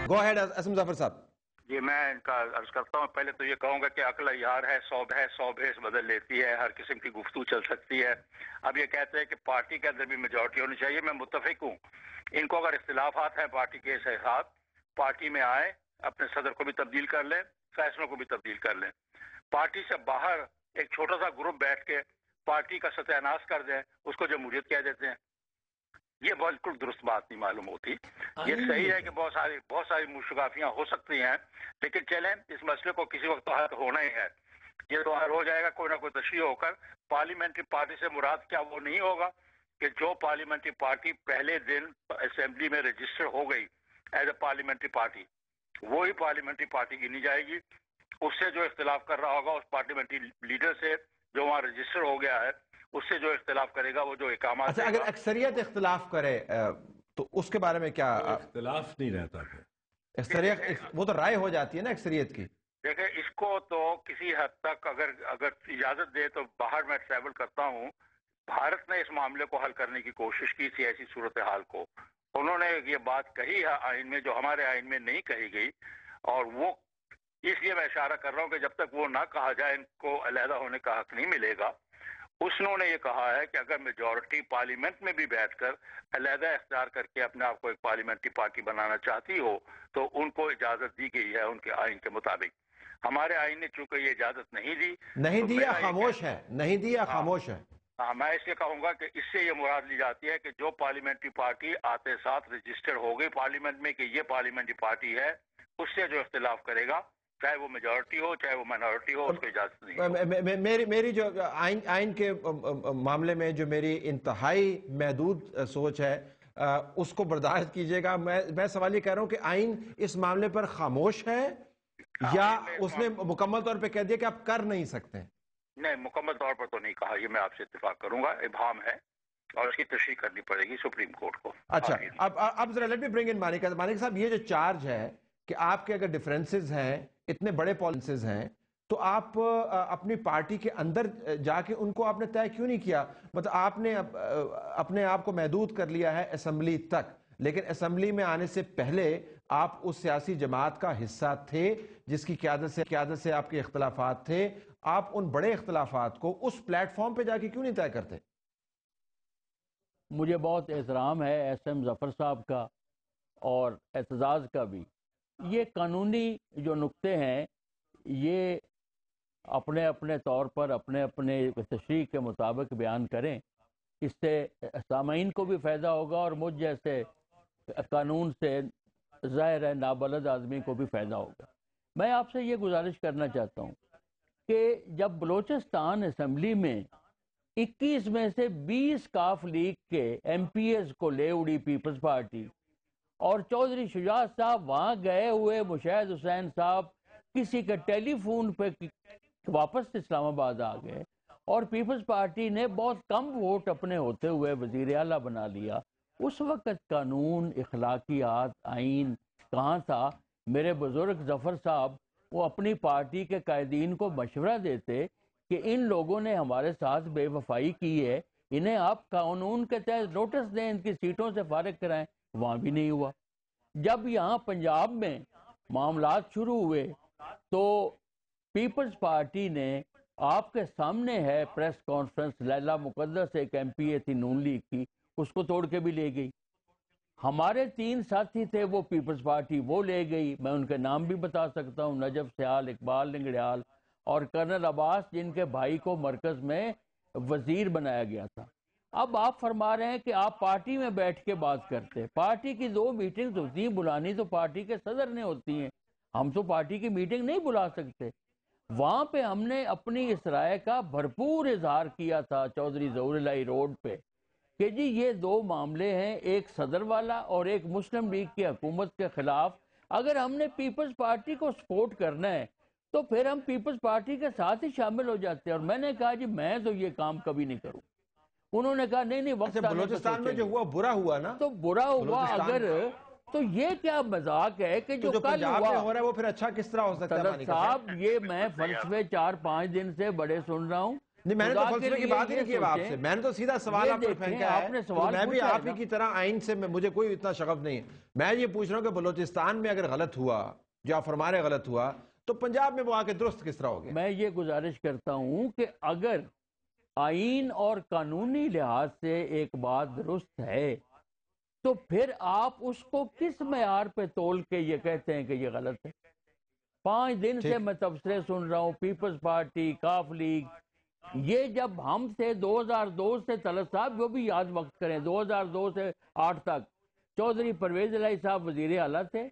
گو head اسم ظفر صاحب. جی میں ان کا عرض کرتا ہوں. پہلے تو یہ کہوں گا کہ عقل عیار ہے، سو بھیس بدل لیتی ہے، ہر قسم کی گفتگو چل سکتی ہے. اب یہ کہتے ہیں کہ پارٹی کے اندر بھی میجورٹی ہونی چاہیے. میں متفق ہوں. ان کو اگر اختلافات ہیں پارٹی کے ساتھ، پارٹی میں آئے، اپنے صدر کو بھی تبدیل کر لیں، فیصلوں کو بھی تبدیل کر لیں. پارٹی سے باہر ایک چھوٹا سا گروپ بیٹھ کے پارٹی کا ستیہ ناش کر دیں، اس کو جمہوریت کہہ دیتے ہیں. یہ بالکل درست بات نہیں معلوم ہوتی. یہ صحیح ہے کہ بہت ساری مشگافیاں ہو سکتی ہیں، لیکن چلیں اس مسئلے کو کسی وقت تو حل ہونا ہی ہے. یہ تو حل ہو جائے گا کوئی نہ کوئی تشریح ہو کر. پارلیمنٹری پارٹی سے مراد کیا وہ نہیں ہوگا کہ جو پارلیمنٹری پارٹی پہلے دن اسمبلی میں رجسٹر ہو گئی ایز اے پارلیمنٹری پارٹی، وہی پارلیمنٹری پارٹی گنی جائے گی. اس سے جو اختلاف کر رہا ہوگا اس پارلیمنٹری لیڈر سے جو وہاں رجسٹر ہو گیا ہے، اس سے جو اختلاف کرے گا وہ جو اقامات. اچھا، اگر اکثریت اختلاف کرے تو اس کے بارے میں کیا؟ اختلاف نہیں رہتا پھر اکثریت وہ تو رائے ہو جاتی ہے نا اکثریت کی. دیکھیں اس کو تو کسی حد تک اگر اجازت دے تو باہر میں ٹریول کرتا ہوں. بھارت نے اس معاملے کو حل کرنے کی کوشش کی تھی ایسی صورتحال کو. انہوں نے یہ بات کہی ہے آئین میں جو ہمارے آئین میں نہیں کہی گئی، اور وہ اس لیے میں اشارہ کر رہا ہوں کہ جب تک وہ نہ کہا جائے ان کو علیحدہ ہونے کا حق نہیں ملے گا. انہوں نے یہ کہا ہے کہ اگر میجورٹی پارلیمنٹ میں بھی بیٹھ کر علیحدہ اختیار کر کے اپنے آپ کو ایک پارلیمنٹری پارٹی بنانا چاہتی ہو تو ان کو اجازت دی گئی ہے ان کے آئین کے مطابق. ہمارے آئین نے چونکہ یہ اجازت نہیں دی، نہیں دی یا خاموش ہے، نہیں دی یا خاموش ہے. ہاں، میں اس لیے کہوں گا کہ اس سے یہ مراد لی جاتی ہے کہ جو پارلیمنٹری پارٹی آتے ساتھ رجسٹر ہو گئی پارلیمنٹ میں کہ یہ پارلیمنٹری پارٹی ہے، اس سے جو اختلاف کرے گا چاہے وہ میجورٹی ہو چاہے وہ مائنورٹی ہو، اس کو اجازت نہیں. میری جو آئین کے معاملے میں جو میری انتہائی محدود سوچ ہے اس کو برداشت کیجئے گا. میں سوال یہ کہہ رہا ہوں کہ آئین اس معاملے پر خاموش ہے یا اس نے مکمل طور پہ کہہ دیا کہ آپ کر نہیں سکتے؟ نہیں، مکمل طور پر تو نہیں کہا. یہ میں آپ سے اتفاق کروں گا، ابہام ہے اور اس کی تشریح کرنی پڑے گی سپریم کورٹ کو. اچھا، اب ذرا لیٹ می برنگ ان مانک صاحب. یہ جو چارج ہے کہ آپ کے اگر ڈیفرنسز ہیں، اتنے بڑے پالیسیز ہیں، تو آپ اپنی پارٹی کے اندر جا کے ان کو آپ نے طے کیوں نہیں کیا؟ مطلب آپ نے اپنے آپ کو محدود کر لیا ہے اسمبلی تک، لیکن اسمبلی میں آنے سے پہلے آپ اس سیاسی جماعت کا حصہ تھے جس کی قیادت سے آپ کے اختلافات تھے. آپ ان بڑے اختلافات کو اس پلیٹ فارم پہ جا کے کیوں نہیں طے کرتے؟ مجھے بہت احترام ہے ایس ایم ظفر صاحب کا اور اعتزاز کا بھی. یہ قانونی جو نقطے ہیں یہ اپنے اپنے طور پر اپنے اپنے تشریح کے مطابق بیان کریں. اس سے سامعین کو بھی فائدہ ہوگا اور مجھ جیسے قانون سے ظاہر ہے نابلد آدمی کو بھی فائدہ ہوگا. میں آپ سے یہ گزارش کرنا چاہتا ہوں کہ جب بلوچستان اسمبلی میں 21 میں سے 20 کاف لیگ کے ایم پی ایز کو لے اڑی پیپلز پارٹی اور چودھری شجاعت صاحب وہاں گئے ہوئے مشاہد حسین صاحب کسی کے ٹیلی فون پہ واپس اسلام آباد آ گئے اور پیپلز پارٹی نے بہت کم ووٹ اپنے ہوتے ہوئے وزیر اعلیٰ بنا لیا. اس وقت قانون، اخلاقیات، آئین کہاں تھا؟ میرے بزرگ ظفر صاحب وہ اپنی پارٹی کے قائدین کو مشورہ دیتے کہ ان لوگوں نے ہمارے ساتھ بے وفائی کی ہے، انہیں آپ قانون کے تحت نوٹس دیں، ان کی سیٹوں سے فارغ کرائیں. وہاں بھی نہیں ہوا. جب یہاں پنجاب میں معاملات شروع ہوئے تو پیپلز پارٹی نے آپ کے سامنے ہے پریس کانفرنس، لیلہ مقدس ایک ایم پی اے تھی نون لیگ کی، اس کو توڑ کے بھی لے گئی. ہمارے 3 ساتھی تھے وہ پیپلز پارٹی وہ لے گئی. میں ان کے نام بھی بتا سکتا ہوں، نجف سیال، اقبال ننگڑیال اور کرنل عباس جن کے بھائی کو مرکز میں وزیر بنایا گیا تھا. اب آپ فرما رہے ہیں کہ آپ پارٹی میں بیٹھ کے بات کرتے. پارٹی کی 2 میٹنگز ہوتی ہیں، بلانی تو پارٹی کے صدر نے ہوتی ہیں، ہم تو پارٹی کی میٹنگ نہیں بلا سکتے. وہاں پہ ہم نے اپنی اس رائے کا بھرپور اظہار کیا تھا چودھری ظہور الہی روڈ پہ کہ جی یہ 2 معاملے ہیں، ایک صدر والا اور ایک مسلم لیگ کی حکومت کے خلاف. اگر ہم نے پیپلز پارٹی کو سپورٹ کرنا ہے تو پھر ہم پیپلز پارٹی کے ساتھ ہی شامل ہو جاتے ہیں. اور میں نے کہا جی میں تو یہ کام کبھی نہیں کروں. انہوں نے کہا نہیں وقت بلوچستان میں جو ہوا برا ہوا نا، تو برا ہوا اگر تو یہ کیا مذاق ہے کہ جو کل ہوا ہو رہا ہے وہ پھر اچھا کس طرح ہو سکتا ہے؟ صاحب یہ میں فلسفے 4-5 دن سے بڑے سن رہا ہوں. نہیں میں نے تو خدا کے فلسفے کی لیے بات ہی یہ نہیں کی اب آپ سوچیں، سے، میں نے تو سیدھا سوال یہ آپ پر دیکھیں، پھینکا آپ نے ہے، تو سوال میں بھی پوچھا ہے آپ ہی نا۔ کی طرح آئین سے مجھے کوئی اتنا شغف نہیں ہے، میں یہ پوچھ رہا ہوں کہ بلوچستان میں اگر غلط ہوا جو آپ فرما رہے غلط ہوا تو پنجاب میں وہ آ کے درست کس طرح ہو گیا؟ میں یہ گزارش کرتا ہوں کہ اگر آئین اور قانونی لحاظ سے ایک بات درست ہے تو پھر آپ اس کو کس معیار پہ تول کے یہ کہتے ہیں کہ یہ غلط ہے؟ 5 دن سے ٹھیک، میں تبصرے سن رہا ہوں، پیپلز پارٹی، کاف لیگ، یہ جب ہم سے 2002 سے طلعت صاحب، وہ بھی یاد وقت کریں، 2002 سے 8 تک چودھری پرویز الہی صاحب وزیر اعلیٰ تھے،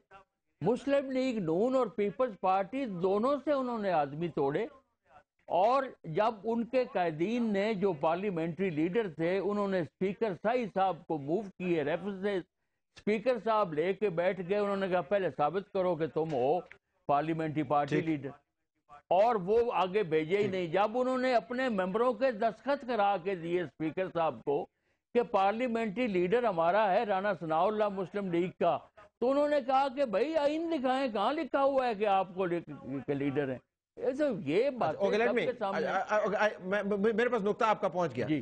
مسلم لیگ نون اور پیپلز پارٹی دونوں سے انہوں نے آدمی توڑے، اور جب ان کے قائدین نے جو پارلیمنٹری لیڈر تھے انہوں نے اسپیکر سائی صاحب کو موو کیے ریفرنس سے، اسپیکر صاحب لے کے بیٹھ گئے، انہوں نے کہا پہلے ثابت کرو کہ تم ہو پارلیمنٹری پارٹی ٹھیک، لیڈر، اور وہ آگے بھیجے ہی نہیں۔ جب انہوں نے اپنے ممبروں کے دستخط کرا کے دیے اسپیکر صاحب کو کہ پارلیمنٹری لیڈر ہمارا ہے رانا ثناء اللہ مسلم لیگ کا، تو انہوں نے کہا کہ بھائی آئین دکھائیں، کہاں لکھا ہوا ہے کہ آپ کو لیڈر ہیں؟ یہ باتیں اوکے لیٹ سب می، کے سامنے۔ میرے پاس نقطہ آپ کا پہنچ گیا، جی